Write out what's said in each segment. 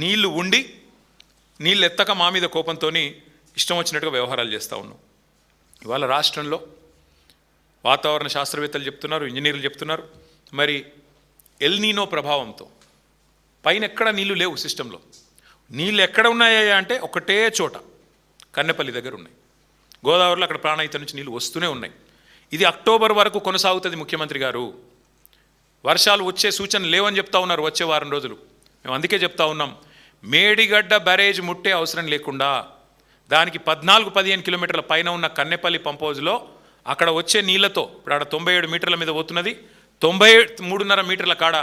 నీళ్లు ఉండి నీళ్ళు ఎత్తక మా మీద కోపంతో ఇష్టం వచ్చినట్టుగా వ్యవహారాలు చేస్తూ ఉన్నాం. ఇవాళ రాష్ట్రంలో వాతావరణ శాస్త్రవేత్తలు చెప్తున్నారు, ఇంజనీర్లు చెప్తున్నారు, మరి ఎల్నీనో ప్రభావంతో పైన ఎక్కడ నీళ్లు లేవు. సిస్టంలో నీళ్ళు ఎక్కడ ఉన్నాయా అంటే ఒకటే చోట కన్నెపల్లి దగ్గర ఉన్నాయి. గోదావరిలో అక్కడ ప్రాణహిత నుంచి నీళ్ళు వస్తూనే ఉన్నాయి. ఇది అక్టోబర్ వరకు కొనసాగుతుంది. ముఖ్యమంత్రి గారు వర్షాలు వచ్చే సూచన లేవని చెప్తా ఉన్నారు వచ్చే వారం రోజులు. మేము అందుకే చెప్తా ఉన్నాం, మేడిగడ్డ బ్యారేజ్ ముట్టే అవసరం లేకుండా దానికి 14-15 కిలోమీటర్ల పైన ఉన్న కన్నెపల్లి పంప్ హౌజ్లో అక్కడ వచ్చే నీళ్లతో ఇప్పుడు అక్కడ 97 మీటర్ల మీద పోతున్నది, 93.5 మీటర్ల కాడ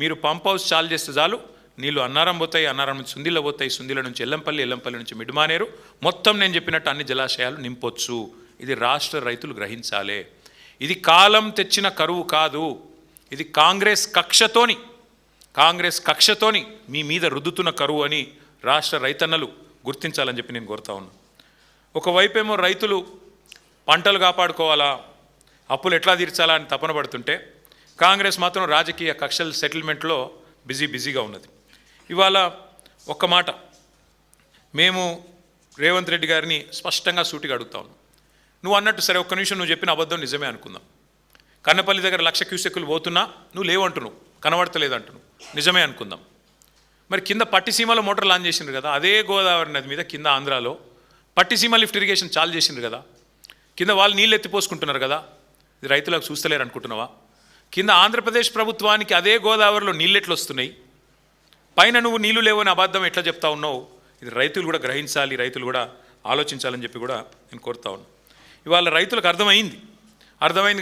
మీరు పంప్ హౌస్ చాలు చేస్తే చాలు నీళ్లు అన్నారం పోతాయి, అన్నారం నుంచి సుందిల పోతాయి, సుందిల నుంచి ఎల్లంపల్లి, ఎల్లంపల్లి నుంచి మిడ్మానేరు, మొత్తం నేను చెప్పినట్టు అన్ని జలాశయాలు నింపొచ్చు. ఇది రాష్ట్ర రైతులు గ్రహించాలి. ఇది కాలం తెచ్చిన కరువు కాదు, ఇది కాంగ్రెస్ కక్షతోని మీ మీద రుద్దుతున్న కరువు అని రాష్ట్ర రైతన్నలు గుర్తించాలని చెప్పి నేను కోరుతా ఉన్నాను. ఒకవైపేమో రైతులు పంటలు కాపాడుకోవాలా, అప్పులు ఎట్లా తీర్చాలా అని తపన పడుతుంటే కాంగ్రెస్ మాత్రం రాజకీయ కక్షల సెటిల్మెంట్లో బిజీగా ఉన్నది. ఇవాళ ఒక్క మాట మేము రేవంత్ రెడ్డి గారిని స్పష్టంగా సూటిగా అడుగుతా ఉన్నాం. నువ్వు అన్నట్టు సరే ఒక్క నిమిషం నువ్వు చెప్పిన అబద్ధం నిజమే అనుకుందాం. కన్నపల్లి దగ్గర 1,00,000 క్యూసెక్కులు పోతున్నా నువ్వు లేవంటున్నావు, కనబడతలేదంటున్నావు, నిజమే అనుకుందాం. మరి కింద పట్టిసీమలో మోటార్ లాంచ్ చేసిండ్రు కదా, అదే గోదావరి నది మీద కింద ఆంధ్రాలో పట్టిసీమ లిఫ్ట్ ఇరిగేషన్ చాలు చేసిండ్రు కదా, కింద వాళ్ళు నీళ్ళు ఎత్తిపోసుకుంటున్నారు కదా, ఇది రైతులకు చూస్తలేరు అనుకుంటున్నావా? కింద ఆంధ్రప్రదేశ్ ప్రభుత్వానికి అదే గోదావరిలో నీళ్ళు ఎట్లు వస్తున్నాయి, పైన నువ్వు నీళ్లు లేవని అబద్ధం ఎట్లా చెప్తా ఉన్నావు? ఇది రైతులు కూడా గ్రహించాలి, రైతులు కూడా ఆలోచించాలని చెప్పి కూడా నేను కోరుతా ఉన్నాను. ఇవాళ రైతులకు అర్థమైంది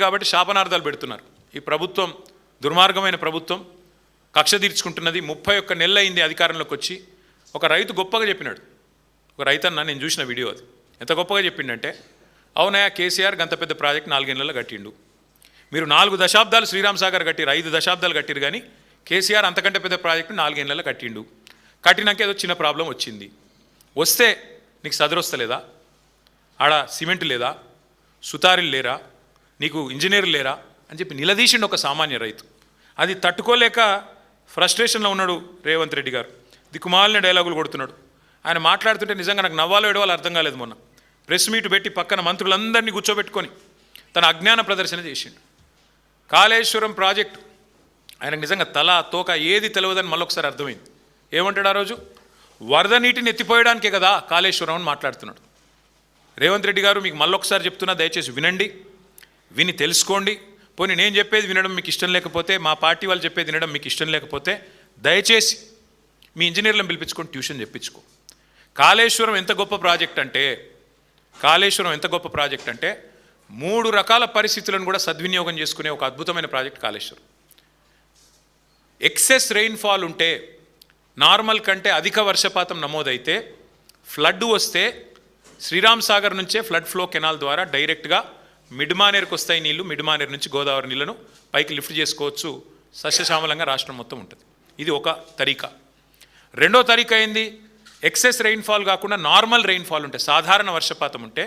కాబట్టి శాపనార్థాలు పెడుతున్నారు. ఈ ప్రభుత్వం దుర్మార్గమైన ప్రభుత్వం, కక్ష తీర్చుకుంటున్నది. 31 నెలలు అయింది అధికారంలోకి వచ్చి. ఒక రైతు గొప్పగా చెప్పినాడు, ఒక రైతన్న, నేను చూసిన వీడియో, అది ఎంత గొప్పగా చెప్పిండంటే, అవునయా కేసీఆర్ గంత పెద్ద ప్రాజెక్ట్ 4 నెలల్లో కట్టిండు, మీరు 4 దశాబ్దాలు శ్రీరామ్ సాగర్ కట్టిరు, 5 దశాబ్దాలు కట్టిరు, కానీ కేసీఆర్ అంతకంటే పెద్ద ప్రాజెక్టు 4 నెలల్లో కట్టిండు. కట్టినాక ఏదో చిన్న ప్రాబ్లం వచ్చింది, వస్తే నీకు సదరొస్తలేదా? ఆడ సిమెంట్ లేదా, సుతారీలు లేరా, నీకు ఇంజనీర్లు లేరా అని చెప్పి నిలదీసిండు ఒక సామాన్య రైతు. అది తట్టుకోలేక ఫ్రస్ట్రేషన్లో ఉన్నాడు రేవంత్ రెడ్డి గారు. దిక్కుమాలిన డైలాగులు కొడుతున్నాడు. ఆయన మాట్లాడుతుంటే నిజంగా నాకు నవ్వాలో ఏడవాలో అర్థం కాలేదు. మొన్న ప్రెస్ మీట్ పెట్టి పక్కన మంత్రులందరినీ కూర్చోబెట్టుకొని తన అజ్ఞాన ప్రదర్శన చేసిండు. కాళేశ్వరం ప్రాజెక్టు ఆయనకు నిజంగా తల తోక ఏది తెలియదని మళ్ళొకసారి అర్థమైంది. ఏమంటాడు ఆ రోజు? వరద నీటిని ఎత్తిపోయడానికే కదా కాళేశ్వరం అని మాట్లాడుతున్నాడు. రేవంత్ రెడ్డి గారు, మీకు మళ్ళొకసారి చెప్తున్నా, దయచేసి వినండి, విని తెలుసుకోండి. పోనీ నేను చెప్పేది వినడం మీకు ఇష్టం లేకపోతే, మా పార్టీ వాళ్ళు చెప్పేది వినడం మీకు ఇష్టం లేకపోతే, దయచేసి మీ ఇంజనీర్లను పిలిపించుకొని ట్యూషన్ చెప్పించుకో. కాళేశ్వరం ఎంత గొప్ప ప్రాజెక్ట్ అంటే 3 రకాల పరిస్థితులను కూడా సద్వినియోగం చేసుకునే ఒక అద్భుతమైన ప్రాజెక్ట్ కాళేశ్వరం. ఎక్సెస్ రెయిన్ఫాల్ ఉంటే, నార్మల్ కంటే అధిక వర్షపాతం నమోదైతే, ఫ్లడ్ వస్తే శ్రీరామ్ సాగర్ నుంచే ఫ్లడ్ ఫ్లో కెనాల్ ద్వారా డైరెక్ట్గా మిడ్మానేరుకు వస్తాయి నీళ్లు. మిడ్మానేరు నుంచి గోదావరి నీళ్లను పైకి లిఫ్ట్ చేసుకోవచ్చు. సస్యశ్యామలంగా రాష్ట్రం మొత్తం ఉంటుంది. ఇది ఒక తరీకా. రెండో తరీకా ఏంది? ఎక్సెస్ రెయిన్ఫాల్ కాకుండా నార్మల్ రెయిన్ఫాల్ ఉంటే, సాధారణ వర్షపాతం ఉంటే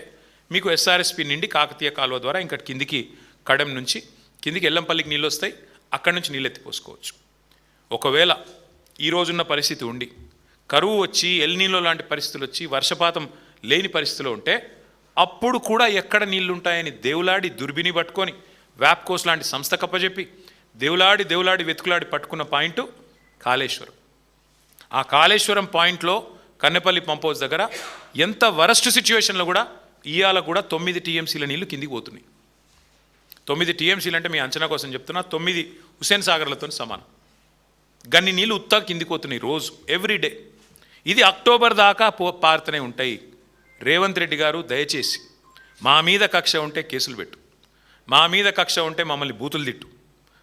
మీకు ఎస్ఆర్ఎస్పి నుండి కాకతీయ కాలువ ద్వారా ఇంకా కిందికి కడెం నుంచి కిందికి ఎల్లంపల్లికి నీళ్ళు వస్తాయి, అక్కడి నుంచి నీళ్ళు ఎత్తిపోసుకోవచ్చు. ఒకవేళ ఈ రోజున్న పరిస్థితి ఉండి కరువు వచ్చి, ఎల్నీలో లాంటి పరిస్థితులు వచ్చి, వర్షపాతం లేని పరిస్థితిలో ఉంటే, అప్పుడు కూడా ఎక్కడ నీళ్లుంటాయని దేవులాడి దుర్బిని పట్టుకొని వ్యాప్కోస్ లాంటి సంస్థ కప్పచెప్పి దేవులాడి వెతుకులాడి పట్టుకున్న పాయింట్ కాళేశ్వరం. ఆ కాళేశ్వరం పాయింట్లో కన్నెపల్లి పంప్ హౌస్ దగ్గర ఎంత వరస్ట్ సిచ్యువేషన్లో కూడా ఇవాళ కూడా 9 టీఎంసీల నీళ్లు కిందికి పోతున్నాయి. 9 టీఎంసీలు అంటే మీ అంచనా కోసం చెప్తున్నా, 9 హుస్సేన్ సాగర్లతో సమానం. గన్ని నీళ్ళు ఉత్తా కిందికి పోతున్నాయి రోజు, ఎవ్రీడే. ఇది అక్టోబర్ దాకా పారుతూనే ఉంటాయి. రేవంత్ రెడ్డి గారు, దయచేసి మా మీద కక్ష ఉంటే కేసులు పెట్టు, మా మీద కక్ష ఉంటే మమ్మల్ని బూతులు తిట్టు,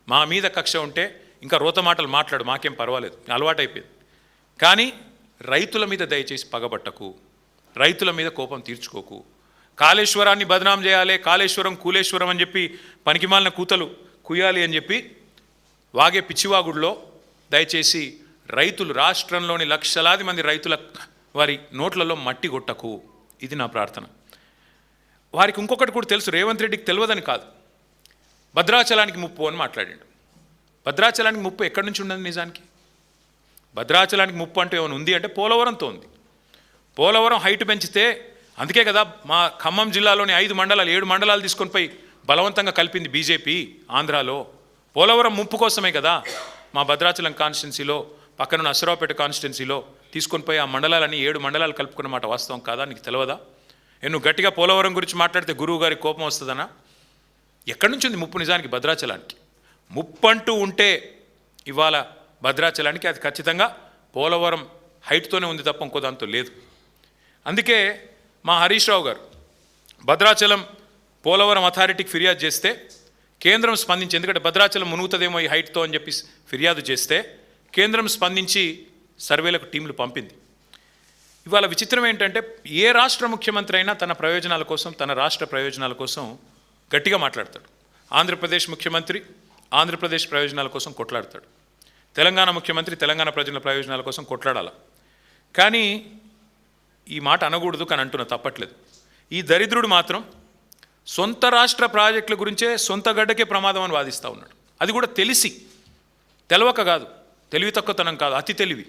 మా మీద కక్ష ఉంటే ఇంకా రోత మాటలు మాట్లాడు, మాకేం పర్వాలేదు, అలవాటైపోయింది. కానీ రైతుల మీద దయచేసి పగబట్టకు, రైతుల మీద కోపం తీర్చుకోకు. కాళేశ్వరాన్ని బదనాం చేయాలి, కాళేశ్వరం కూలేశ్వరం అని చెప్పి పనికిమాలిన కూతలు కుయ్యాలి అని చెప్పి వాగే పిచ్చివాగుడిలో దయచేసి రైతులు, రాష్ట్రంలోని లక్షలాది మంది రైతుల వారి నోట్లలో మట్టి కొట్టకు. ఇది నా ప్రార్థన. వారికి ఇంకొకటి కూడా తెలుసు, రేవంత్ రెడ్డికి తెలియదని కాదు, భద్రాచలానికి ముప్పు అని మాట్లాడాడు. భద్రాచలానికి ముప్పు ఎక్కడి నుంచి ఉండదు నిజానికి? భద్రాచలానికి ముప్పు అంటూ ఏమైనా ఉంది అంటే పోలవరంతో ఉంది. పోలవరం హైట్ పెంచితే, అందుకే కదా మా ఖమ్మం జిల్లాలోని 5 మండలాలు 7 మండలాలు తీసుకొని పోయి బలవంతంగా కలిపింది బీజేపీ ఆంధ్రాలో. పోలవరం ముంపు కోసమే కదా మా భద్రాచలం కాన్స్టిట్యున్సీలో, పక్కన అశ్వరావుపేట కాన్స్టిట్యున్సీలో తీసుకొని పోయి ఆ మండలాలని 7 మండలాలు కలుపుకున్న మాట వాస్తవం కాదా? నీకు తెలియదా? నువ్వు గట్టిగా పోలవరం గురించి మాట్లాడితే గురువు గారికి కోపం వస్తుందనా? ఎక్కడి నుంచి ఉంది ముప్పు నిజానికి భద్రాచలానికి? ముప్పు అంటూ ఉంటే ఇవాళ భద్రాచలానికి అది ఖచ్చితంగా పోలవరం హైట్తోనే ఉంది తప్ప ఇంకో దాంతో లేదు. అందుకే మా హరీష్ రావు గారు భద్రాచలం పోలవరం అథారిటీకి ఫిర్యాదు చేస్తే కేంద్రం స్పందించి, ఎందుకంటే భద్రాచలం మునుగుతుందేమో ఈ హైట్తో అని చెప్పి ఫిర్యాదు చేస్తే కేంద్రం స్పందించి సర్వేలకు టీంలు పంపింది. ఇవాళ విచిత్రం ఏంటంటే ఏ రాష్ట్ర ముఖ్యమంత్రి అయినా తన ప్రయోజనాల కోసం, తన రాష్ట్ర ప్రయోజనాల కోసం గట్టిగా మాట్లాడతాడు. ఆంధ్రప్రదేశ్ ముఖ్యమంత్రి ఆంధ్రప్రదేశ్ ప్రయోజనాల కోసం కొట్లాడతాడు. తెలంగాణ ముఖ్యమంత్రి తెలంగాణ ప్రజల ప్రయోజనాల కోసం కొట్లాడాల. కానీ ఈ మాట అనకూడదు, కానీ అంటున్న తప్పట్లేదు. ఈ దరిద్రుడు మాత్రం సొంత రాష్ట్ర ప్రాజెక్టుల గురించే సొంత గడ్డకే ప్రమాదం అని వాదిస్తూ ఉన్నాడు. అది కూడా తెలిసి, తెలవక కాదు, తెలివి తక్కువతనం కాదు, అతి తెలివి.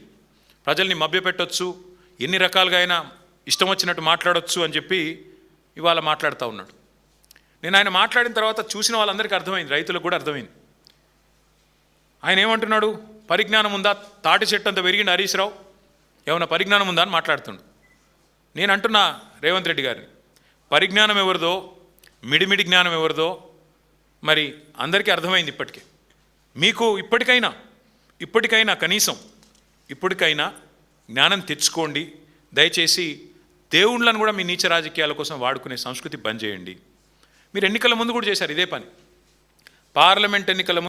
ప్రజల్ని మభ్యపెట్టొచ్చు, ఎన్ని రకాలుగా అయినా ఇష్టం వచ్చినట్టు మాట్లాడొచ్చు అని చెప్పి ఇవాళ మాట్లాడుతూ ఉన్నాడు. నేను ఆయన మాట్లాడిన తర్వాత చూసిన వాళ్ళందరికీ అర్థమైంది, రైతులకు కూడా అర్థమైంది. ఆయన ఏమంటున్నాడు? పరిజ్ఞానం ఉందా? తాటి చెట్టు అంత పెరిగింది హరీష్ రావు, ఏమన్నా పరిజ్ఞానం ఉందా అని మాట్లాడుతుండు. నేను అంటున్నా రేవంత్ రెడ్డి గారిని, పరిజ్ఞానం ఎవరిదో, మిడిమిడి జ్ఞానం ఎవరిదో మరి అందరికీ అర్థమైంది ఇప్పటికే. మీకు ఇప్పటికైనా కనీసం ఇప్పటికైనా జ్ఞానం తెచ్చుకోండి. దయచేసి దేవుళ్ళను కూడా మీ నీచ రాజకీయాల కోసం వాడుకునే సంస్కృతి బంద్ చేయండి. మీరు ఎన్నికల ముందు కూడా చేశారు ఇదే పని. పార్లమెంట్ ఎన్నికల